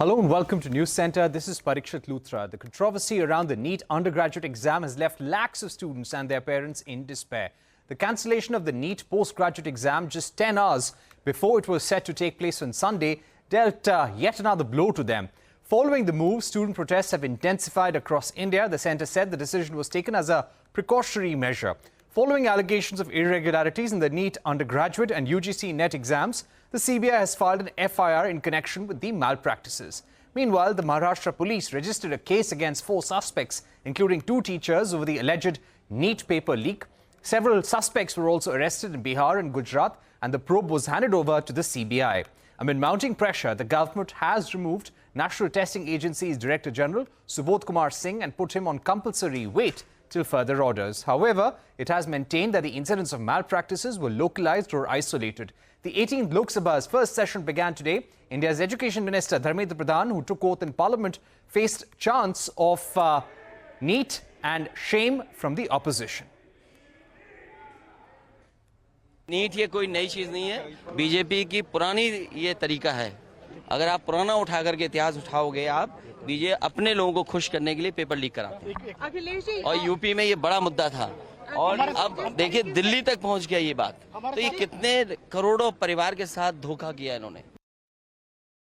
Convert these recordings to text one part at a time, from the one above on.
Hello and welcome to News Center. This is Parikshit Luthra. The controversy around the NEET undergraduate exam has left lakhs of students and their parents in despair. The cancellation of the NEET postgraduate exam just 10 hours before it was set to take place on Sunday dealt yet another blow to them. Following the move, student protests have intensified across India. The centre said the decision was taken as a precautionary measure. Following allegations of irregularities in the NEET undergraduate and UGC NET exams, the CBI has filed an FIR in connection with the malpractices. Meanwhile, the Maharashtra police registered a case against 4 suspects, including 2 teachers, over the alleged NEET paper leak. Several suspects were also arrested in Bihar and Gujarat, and the probe was handed over to the CBI. Amid mounting pressure, the government has removed National Testing Agency's Director General, Fmr Secy, and put him on compulsory wait till further orders. However, it has maintained that the incidents of malpractices were localized or isolated. The 18th Lok Sabha's first session began today. India's Education Minister Dharmendra Pradhan, who took oath in Parliament, faced chants of NEET and shame from the opposition. NEET ये कोई नई चीज नहीं है, BJP की पुरानी ये तरीका है। अगर आप पुराना उठा करके इतिहास उठाओगे, आप बीजेपी अपने लोगों को खुश करने के लिए पेपर लीक कराते हैं। और यूपी में ये बड़ा मुद्दा था और अब देखिए दिल्ली तक पहुंच गया ये बात। तो ये कितने करोड़ों परिवार के साथ धोखा किया इन्होंने।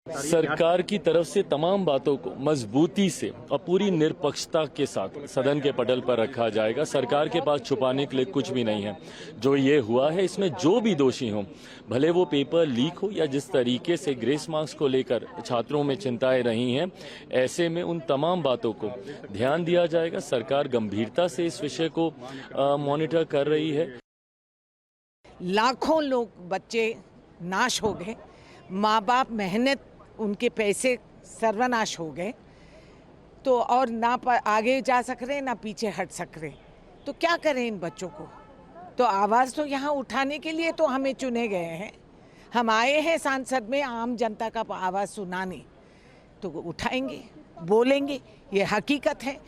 सरकार की तरफ से तमाम बातों को मजबूती से और पूरी निष्पक्षता के साथ सदन के पटल पर रखा जाएगा। सरकार के पास छुपाने के लिए कुछ भी नहीं है। जो ये हुआ है, इसमें जो भी दोषी हों, भले वो पेपर लीक हो या जिस तरीके से ग्रेस मार्क्स को लेकर छात्रों में चिंताएं रही हैं, ऐसे में उन तमाम बातों को ध्यान दिया जाएगा। सरकार गंभीरता से इस विषय को मॉनिटर कर रही है। लाखों लोग बच्चे नाश हो गए, माँ बाप मेहनत उनके पैसे सर्वनाश हो गए, तो और ना आगे जा सक रहे ना पीछे हट सक रहे, तो क्या करें इन बच्चों को। तो आवाज़ तो यहाँ उठाने के लिए तो हमें चुने गए हैं, हम आए हैं सांसद में आम जनता का आवाज़ सुनाने, तो उठाएंगे, बोलेंगे, ये हकीकत है।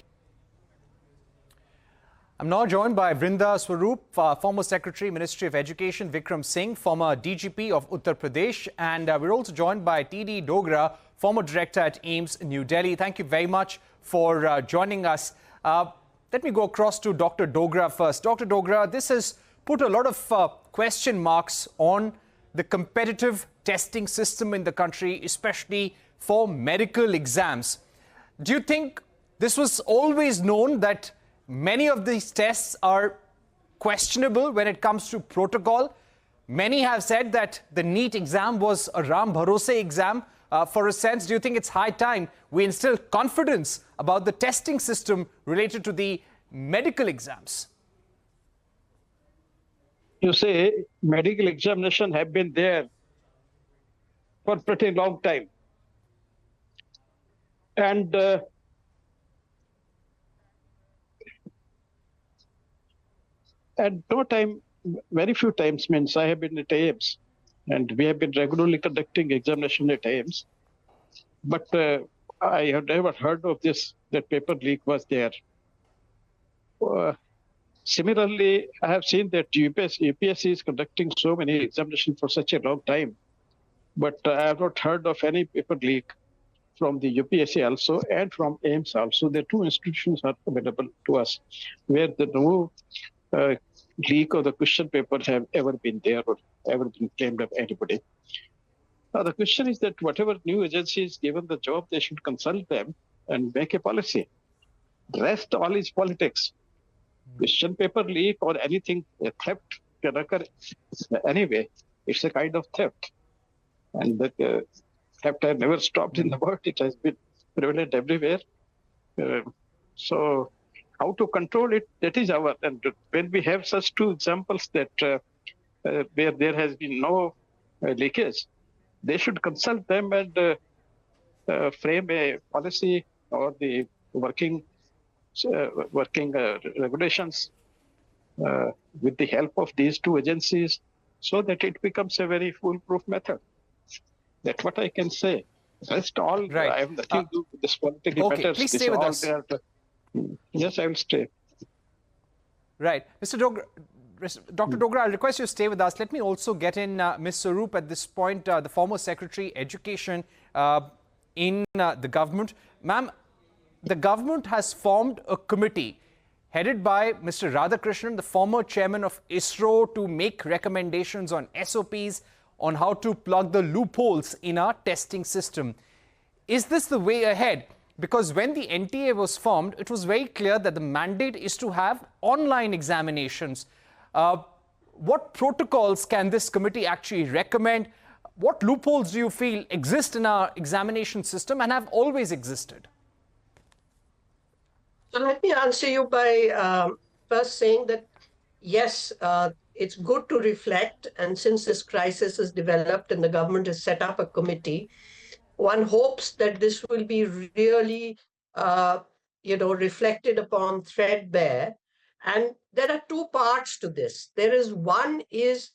I'm now joined by Vrinda Sarup, former Secretary, Ministry of Education, Vikram Singh, former DGP of Uttar Pradesh, and we're also joined by TD Dogra, former Director at AIIMS, New Delhi. Thank you very much for joining us. Let me go across to Dr. Dogra first. Dr. Dogra, this has put a lot of question marks on the competitive testing system in the country, especially for medical exams. Do you think this was always known that many of these tests are questionable when it comes to protocol? Many have said that the NEET exam was a Ram Bharose exam. For a sense, do you think it's high time we instill confidence about the testing system related to the medical exams? You say medical examination have been there for a pretty long time. And at no time, very few times, means I have been at AIIMS, and we have been regularly conducting examination at AIIMS. But I have never heard of this, that paper leak was there. Similarly, I have seen that UPSC is conducting so many examinations for such a long time, but I have not heard of any paper leak from the UPSC also and from AIIMS also. The 2 institutions are available to us where the no leak of the question papers have ever been there or ever been claimed of anybody. Now, the question is that whatever new agency is given the job, they should consult them and make a policy. The rest all is politics. Question paper leak or anything, a theft can occur anyway. It's a kind of theft. And that theft has never stopped in the world. It has been prevalent everywhere. So how to control it, that is our, and when we have such 2 examples that where there has been no leakage, they should consult them and frame a policy or the working regulations with the help of these 2 agencies so that it becomes a very foolproof method. That's what I can say. Rest all, right. I have nothing to do with this political matters. Please stay with us. Yes, I will stay. Right. Mr. Dogra, Dr. Dogra, I'll request you to stay with us. Let me also get in Ms. Sarup at this point, the former Secretary Education. in the government. Ma'am, the government has formed a committee headed by Mr. Radhakrishnan, the former chairman of ISRO, to make recommendations on SOPs on how to plug the loopholes in our testing system. Is this the way ahead? Because when the NTA was formed, it was very clear that the mandate is to have online examinations. What protocols can this committee actually recommend? What loopholes do you feel exist in our examination system and have always existed? So let me answer you by first saying that, yes, it's good to reflect. And since this crisis has developed and the government has set up a committee, one hopes that this will be really, reflected upon threadbare. And there are two parts to this. One is,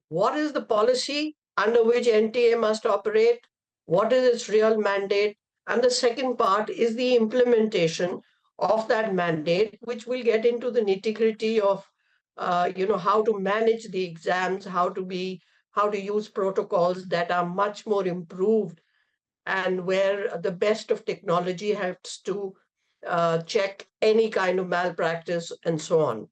what is the policy under which NTA must operate? What is its real mandate? And the second part is the implementation of that mandate, which will get into the nitty-gritty of, how to manage the exams, how to use protocols that are much more improved, and where the best of technology has to check any kind of malpractice and so on.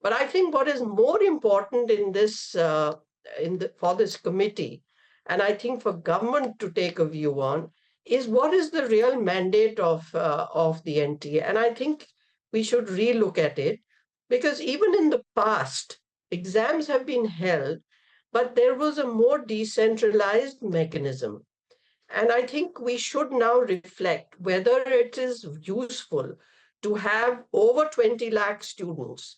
But I think what is more important in this, for this committee, and I think for government to take a view on, is what is the real mandate of the NTA. And I think we should relook at it, because even in the past, exams have been held, but there was a more decentralized mechanism. And I think we should now reflect whether it is useful to have over 20 lakh students,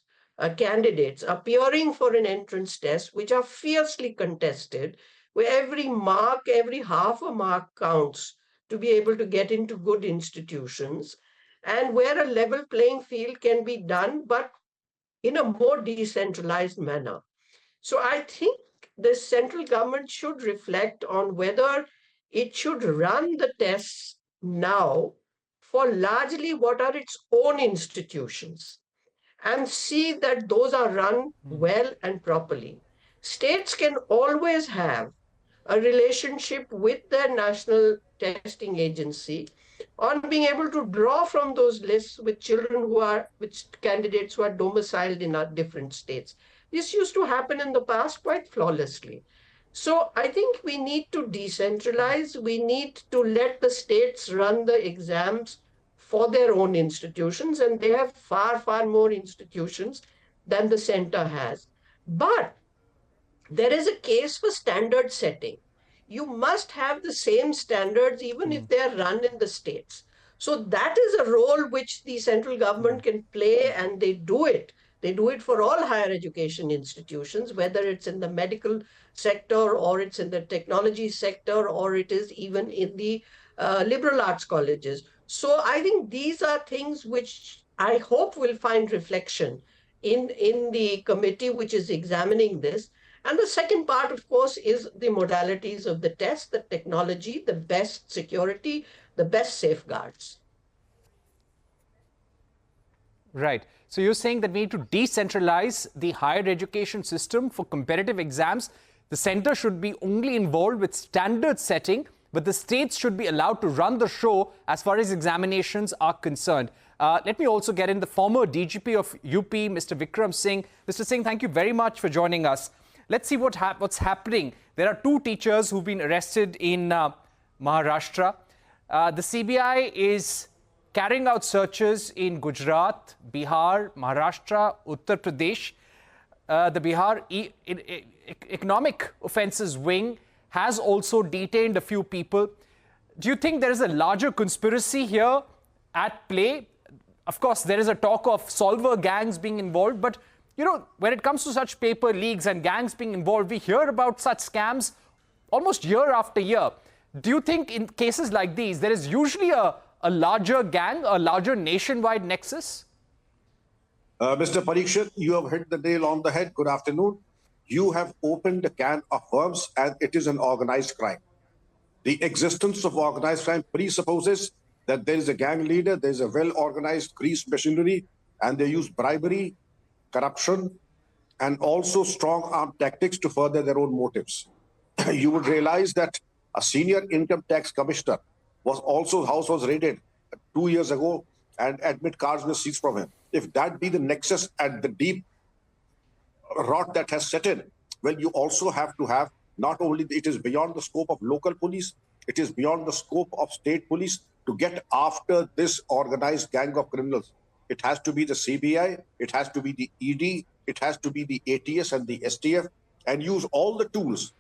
candidates appearing for an entrance test, which are fiercely contested, where every half a mark counts to be able to get into good institutions, and where a level playing field can be done, but in a more decentralized manner. So I think the central government should reflect on whether it should run the tests now for largely what are its own institutions, and see that those are run well and properly. States can always have a relationship with their national testing agency on being able to draw from those lists with candidates who are domiciled in our different states. This used to happen in the past quite flawlessly. So I think we need to decentralize. We need to let the states run the exams for their own institutions, and they have far, far more institutions than the center has. But there is a case for standard setting. You must have the same standards even if they are run in the states. So that is a role which the central government can play, and they do it. They do it for all higher education institutions, whether it's in the medical sector or it's in the technology sector or it is even in the liberal arts colleges. So I think these are things which I hope will find reflection in the committee which is examining this. And the second part, of course, is the modalities of the test, the technology, the best security, the best safeguards. Right. So you're saying that we need to decentralize the higher education system for competitive exams. The center should be only involved with standard setting, but the states should be allowed to run the show as far as examinations are concerned. Let me also get in the former DGP of UP, Mr. Vikram Singh. Mr. Singh, thank you very much for joining us. Let's see what's happening. There are 2 teachers who've been arrested in Maharashtra. The CBI is carrying out searches in Gujarat, Bihar, Maharashtra, Uttar Pradesh. The Bihar Economic Offences Wing has also detained a few people. Do you think there is a larger conspiracy here at play? Of course, there is a talk of solver gangs being involved, but you know, when it comes to such paper leaks and gangs being involved, we hear about such scams almost year after year. Do you think in cases like these, there is usually a larger gang, a larger nationwide nexus? Mr. Parikshit, you have hit the nail on the head. Good afternoon. You have opened a can of worms, and it is an organized crime. The existence of organized crime presupposes that there is a gang leader, there is a well-organized greased machinery, and they use bribery, corruption, and also strong arm tactics to further their own motives. You would realize that a senior income tax commissioner was also, house was raided 2 years ago and admit cards were seized from him. If that be the nexus and the deep rot that has set in, well, you also have to have, not only it is beyond the scope of local police, it is beyond the scope of state police to get after this organized gang of criminals. It has to be the CBI, it has to be the ED, it has to be the ATS and the STF, and use all the tools.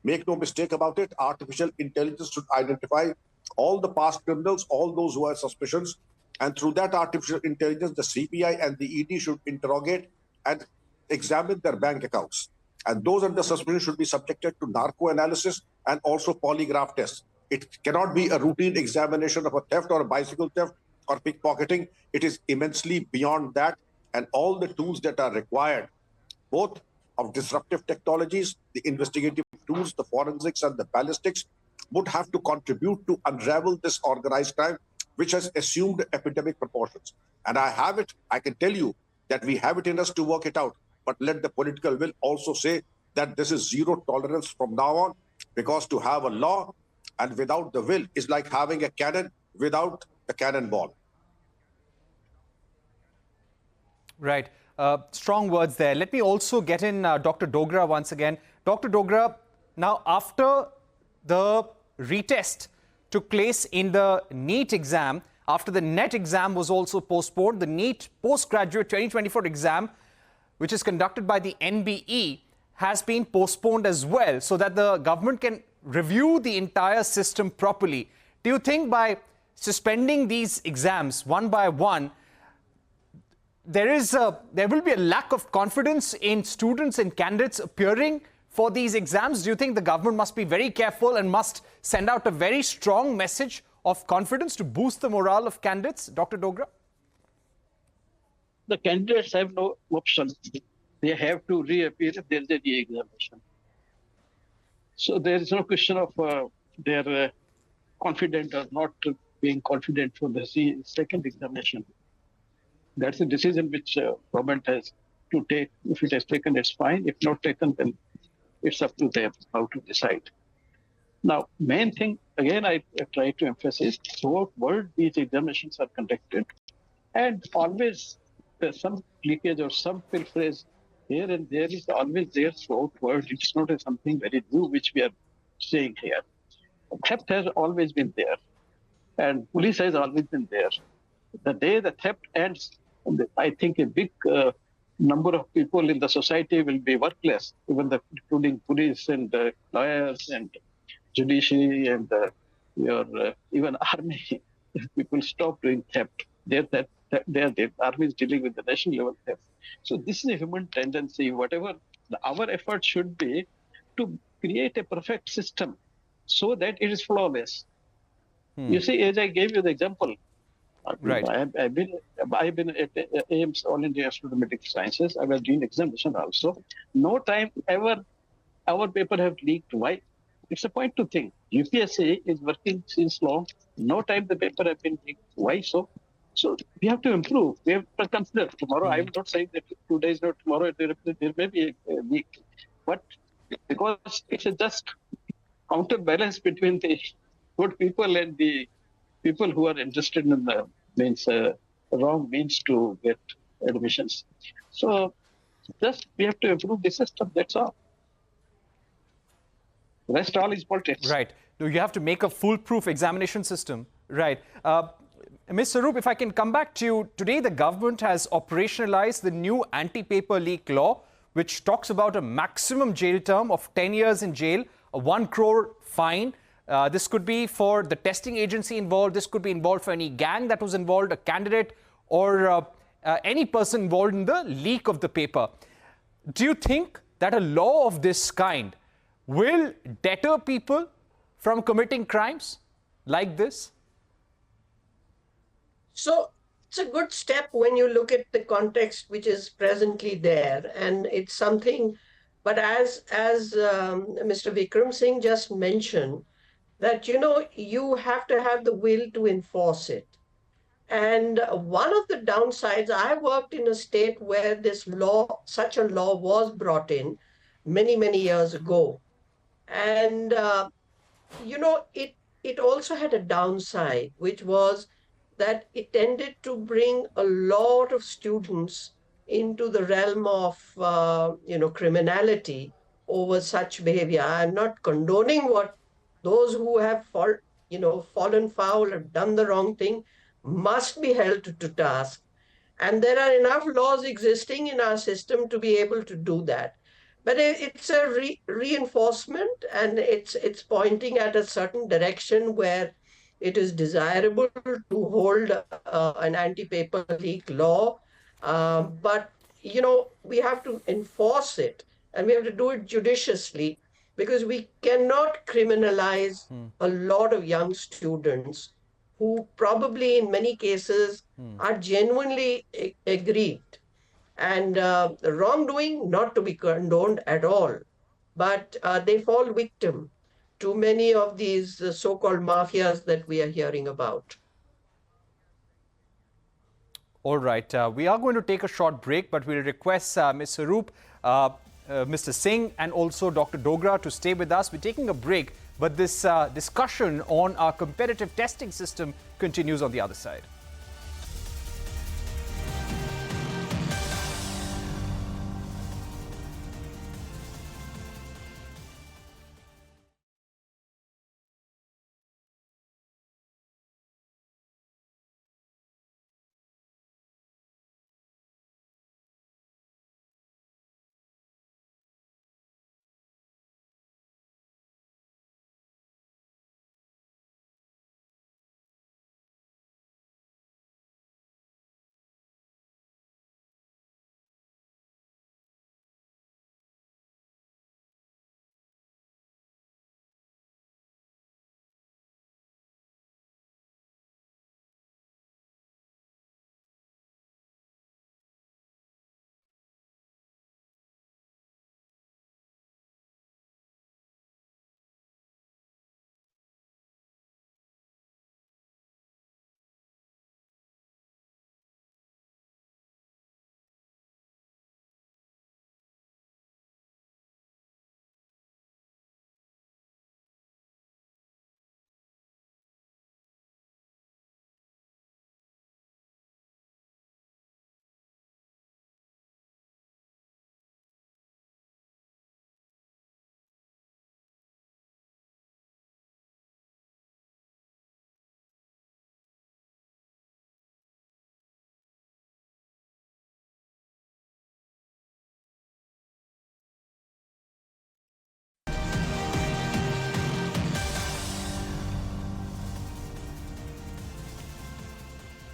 Make no mistake about it, artificial intelligence should identify all the past criminals, all those who have suspicions, and through that artificial intelligence, the CBI and the ED should interrogate and examine their bank accounts. And those under suspicion should be subjected to narco analysis and also polygraph tests. It cannot be a routine examination of a theft or a bicycle theft or pickpocketing. It is immensely beyond that, and all the tools that are required, both of disruptive technologies, the investigative tools, the forensics and the ballistics, would have to contribute to unravel this organized crime, which has assumed epidemic proportions. And I can tell you that we have it in us to work it out, but let the political will also say that this is zero tolerance from now on, because to have a law and without the will is like having a cannon without the cannonball. Right. Strong words there. Let me also get in Dr. Dogra once again. Dr. Dogra, now after the retest took place in the NEET exam, after the NET exam was also postponed, the NEET postgraduate 2024 exam, which is conducted by the NBE, has been postponed as well, so that the government can review the entire system properly. Do you think by suspending these exams one by one, there will be a lack of confidence in students and candidates appearing for these exams? Do you think the government must be very careful and must send out a very strong message of confidence to boost the morale of candidates? Dr. Dogra? The candidates have no option. They have to reappear if there is a re-examination. So there is no question of their confident or not being confident for the second examination. That's a decision which government has to take. If it has taken, it's fine. If not taken, then it's up to them how to decide. Now, main thing, again, I try to emphasize, throughout world, these examinations are conducted. And always there's some leakage or some pilferage here and there is always there throughout world. It's not something very new which we are saying here. Theft has always been there. And police has always been there. The day the theft ends, I think a big number of people in the society will be workless, even including police and lawyers and judiciary and even army. People stop doing theft. The army is dealing with the national level theft. So this is a human tendency. Whatever our effort should be to create a perfect system so that it is flawless. You see, as I gave you the example, right. I've been at AIIMS, All India Institute of Medical Sciences. I was doing examination also. No time ever our paper have leaked. Why? It's a point to think. UPSC is working since long. No time the paper have been leaked. Why so? So we have to improve. We have to consider tomorrow. I'm not saying that 2 days, not tomorrow, there may be a week. But because it's just counterbalance between the good people and the people who are interested in the wrong means to get admissions. So just we have to improve the system. That's all. Rest all is politics. Right. You have to make a foolproof examination system. Right. Ms. Sarup, if I can come back to you. Today, the government has operationalized the new anti-paper leak law, which talks about a maximum jail term of 10 years in jail, a 1 crore fine. This could be for the testing agency involved. This could be involved for any gang that was involved, a candidate, or any person involved in the leak of the paper. Do you think that a law of this kind will deter people from committing crimes like this? So it's a good step when you look at the context which is presently there, and it's something. But as Mr. Vikram Singh just mentioned, that you have to have the will to enforce it. And one of the downsides, I worked in a state where such a law was brought in many years ago, and it also had a downside, which was that it tended to bring a lot of students into the realm of, criminality over such behavior. I'm not condoning what those who have fallen foul, have done the wrong thing, must be held to task. And there are enough laws existing in our system to be able to do that. But it's a reinforcement, and it's pointing at a certain direction where it is desirable to hold an anti-paper leak law. But, we have to enforce it, and we have to do it judiciously, because we cannot criminalize a lot of young students who probably in many cases are genuinely aggrieved. And wrongdoing not to be condoned at all, but they fall victim to many of these so-called mafias that we are hearing about. All right, we are going to take a short break, but we'll request Ms. Sarup, Mr. Singh and also Dr. Dogra to stay with us. We're taking a break, but this discussion on our competitive testing system continues on the other side.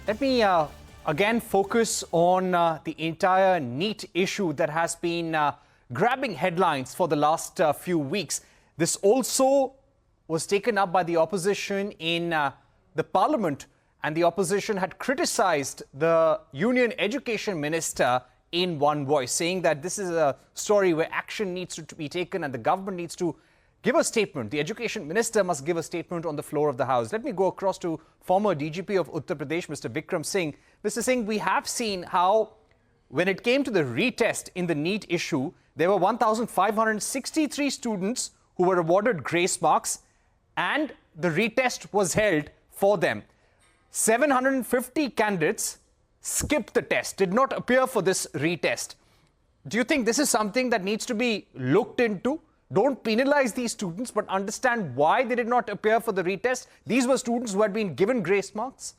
Let me again focus on the entire NEET issue that has been grabbing headlines for the last few weeks. This also was taken up by the opposition in the parliament, and the opposition had criticized the Union Education Minister in one voice, saying that this is a story where action needs to be taken and the government needs to give a statement. The Education Minister must give a statement on the floor of the House. Let me go across to former DGP of Uttar Pradesh, Mr. Vikram Singh. Mr. Singh, we have seen how when it came to the retest in the NEET issue, there were 1,563 students who were awarded grace marks and the retest was held for them. 750 candidates skipped the test, did not appear for this retest. Do you think this is something that needs to be looked into? Don't penalize these students, but understand why they did not appear for the retest. These were students who had been given grace marks.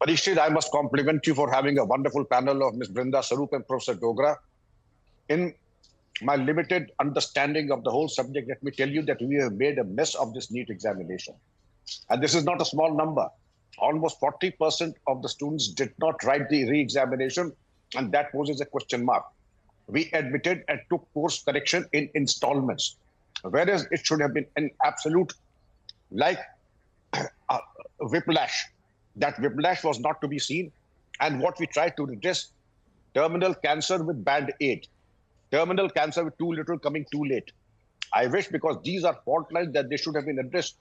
Parikshit, I must compliment you for having a wonderful panel of Ms. Vrinda Sarup and Professor Dogra. In my limited understanding of the whole subject, let me tell you that we have made a mess of this NEET examination. And this is not a small number. Almost 40% of the students did not write the re-examination, and that poses a question mark. We admitted and took course correction in installments, whereas it should have been an absolute, like whiplash. That whiplash was not to be seen. And what we tried to redress, terminal cancer with band 8, terminal cancer with too little coming too late. I wish, because these are fault lines, that they should have been addressed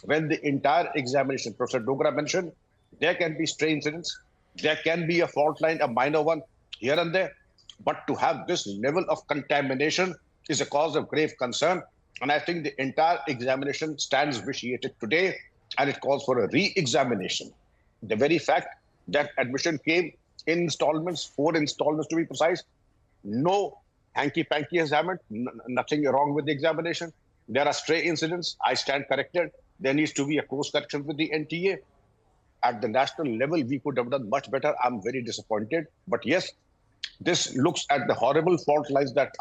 when the entire examination, Professor Dogra mentioned, there can be stray incidents, there can be a fault line, a minor one here and there. But to have this level of contamination is a cause of grave concern. And I think the entire examination stands vitiated today, and it calls for a re-examination. The very fact that admission came in installments, 4 installments to be precise, no hanky-panky examined, nothing wrong with the examination. There are stray incidents. I stand corrected. There needs to be a course correction with the NTA. At the national level, we could have done much better. I'm very disappointed. But yes, this looks at the horrible fault lines that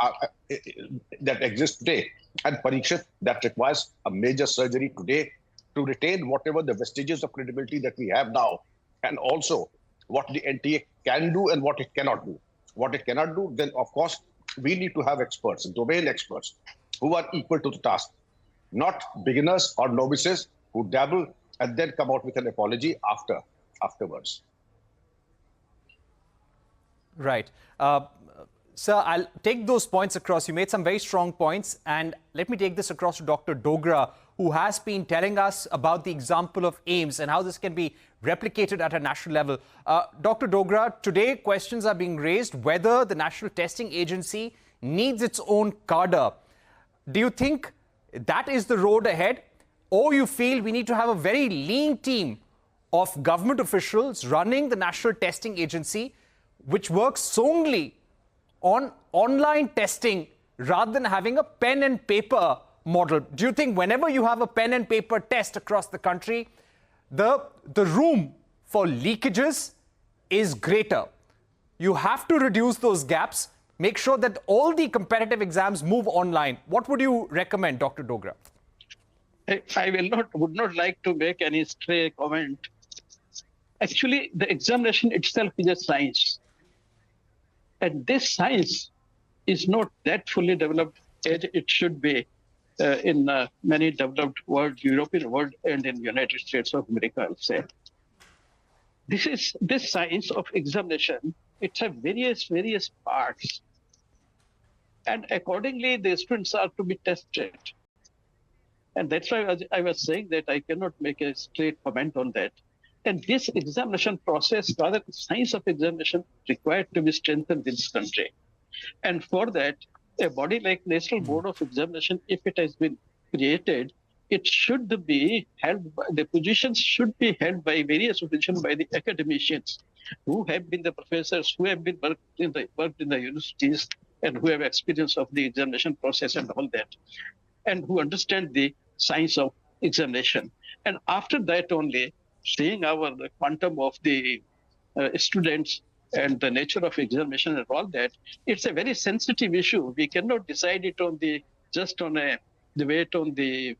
exist today. And Parikshit, that requires a major surgery today to retain whatever the vestiges of credibility that we have now, and also what the NTA can do and what it cannot do. What it cannot do, then of course, we need to have experts, domain experts, who are equal to the task, not beginners or novices who dabble and then come out with an apology afterwards. Right. Sir, I'll take those points across. You made some very strong points. And let me take this across to Dr. Dogra, who has been telling us about the example of AIIMS and how this can be replicated at a national level. Dr. Dogra, today questions are being raised whether the National Testing Agency needs its own cadre. Do you think that is the road ahead? Or you feel we need to have a very lean team of government officials running the National Testing Agency, which works solely on online testing rather than having a pen and paper model? Do you think whenever you have a pen and paper test across the country, the room for leakages is greater? You have to reduce those gaps, make sure that all the competitive exams move online. What would you recommend, Dr. Dogra? I would not like to make any stray comment. Actually, the examination itself is a science. And this science is not that fully developed as it should be in many developed world, European world, and in the United States of America, I'll say. This science of examination, it has various parts. And accordingly, the students are to be tested. And that's why I was saying that I cannot make a straight comment on that. And this examination process, rather the science of examination, required to be strengthened in this country. And for that, a body like National Board of Examination, if it has been created, it should be held by, the positions should be held by various positions by the academicians who have been the professors, who have been worked in the universities, and who have experience of the examination process and all that, and who understand the science of examination. And after that only, seeing the quantum of the students and the nature of examination and all that, it's a very sensitive issue. We cannot decide it on the debate on the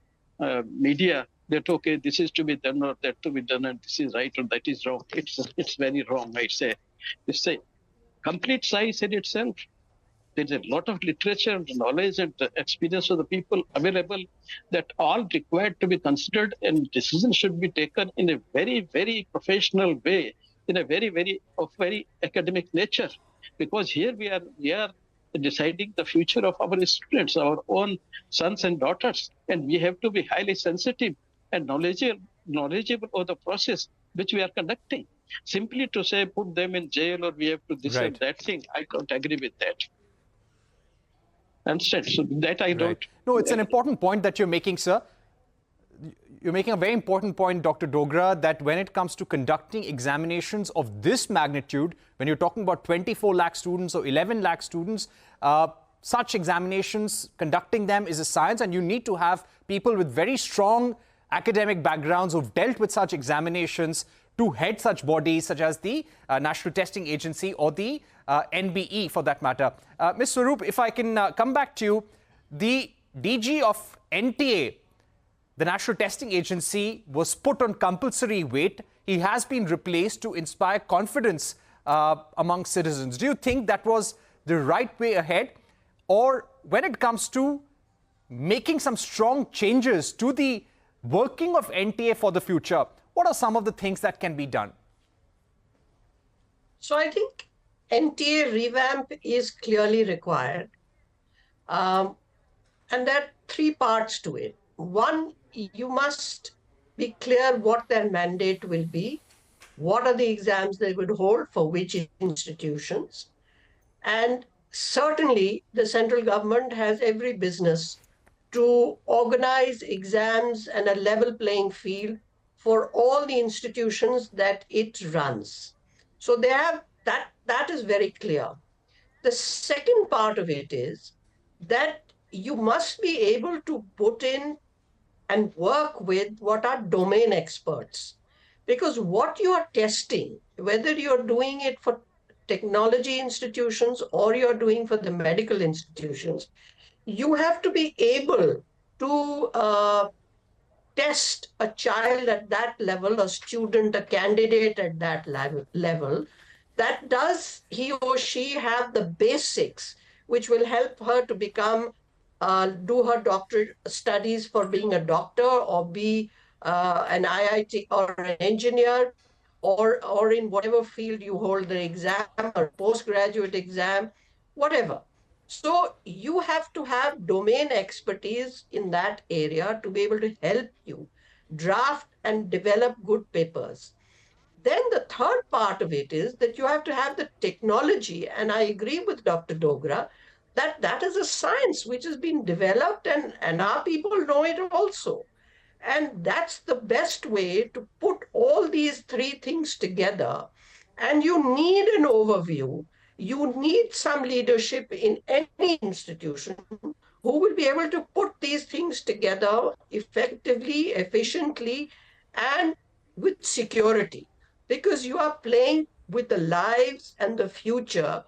media that, okay, this is to be done or that to be done, and this is right or that is wrong. It's very wrong, I say. It's a complete science in itself. There's a lot of literature and knowledge and experience of the people available that all required to be considered, and decisions should be taken in a very, very professional way, in a very academic nature. Because here we are deciding the future of our students, our own sons and daughters, and we have to be highly sensitive and knowledgeable of the process which we are conducting. Simply to say put them in jail or we have to this and that thing, I don't agree with that. Understand? So that I don't. No, it's an important point that you're making, sir. You're making a very important point, Dr. Dogra, that when it comes to conducting examinations of this magnitude, when you're talking about 24 lakh students or 11 lakh students, such examinations, conducting them is a science, and you need to have people with very strong academic backgrounds who've dealt with such examinations to head such bodies such as the National Testing Agency or the NBE for that matter. Ms. Sarup, if I can come back to you, the DG of NTA, the National Testing Agency, was put on compulsory wait. He has been replaced to inspire confidence among citizens. Do you think that was the right way ahead? Or when it comes to making some strong changes to the working of NTA for the future, what are some of the things that can be done? So I think NTA revamp is clearly required. And there are 3 parts to it. One, you must be clear what their mandate will be, what are the exams they would hold for which institutions. And certainly the central government has every business to organize exams and a level playing field for all the institutions that it runs. So they have that is very clear. The second part of it is that you must be able to put in and work with what are domain experts. Because what you are testing, whether you're doing it for technology institutions or you're doing for the medical institutions, you have to be able to test a child at that level, a student, a candidate at that level, that does he or she have the basics which will help her to become, do her doctorate studies for being a doctor or be an IIT or an engineer or in whatever field you hold the exam or postgraduate exam, whatever. So you have to have domain expertise in that area to be able to help you draft and develop good papers. Then the third part of it is that you have to have the technology, and I agree with Dr. Dogra that that is a science which has been developed and our people know it also. And that's the best way to put all these three things together. And you need an overview. You need some leadership in any institution who will be able to put these things together effectively, efficiently, and with security. Because you are playing with the lives and the future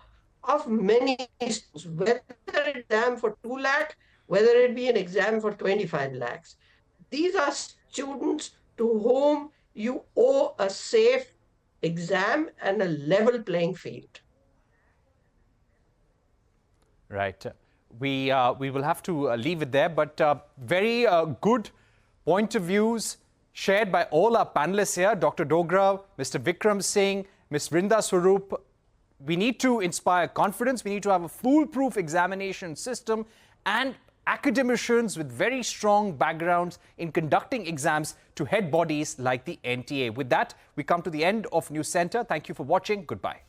of many students, whether an exam for 2 lakh, whether it be an exam for 25 lakhs. These are students to whom you owe a safe exam and a level playing field. Right. We will have to leave it there, but very good point of views shared by all our panelists here, Dr. Dogra, Mr. Vikram Singh, Ms. Vrinda Sarup. We need to inspire confidence. We need to have a foolproof examination system and academicians with very strong backgrounds in conducting exams to head bodies like the NTA. With that, we come to the end of News Center. Thank you for watching. Goodbye.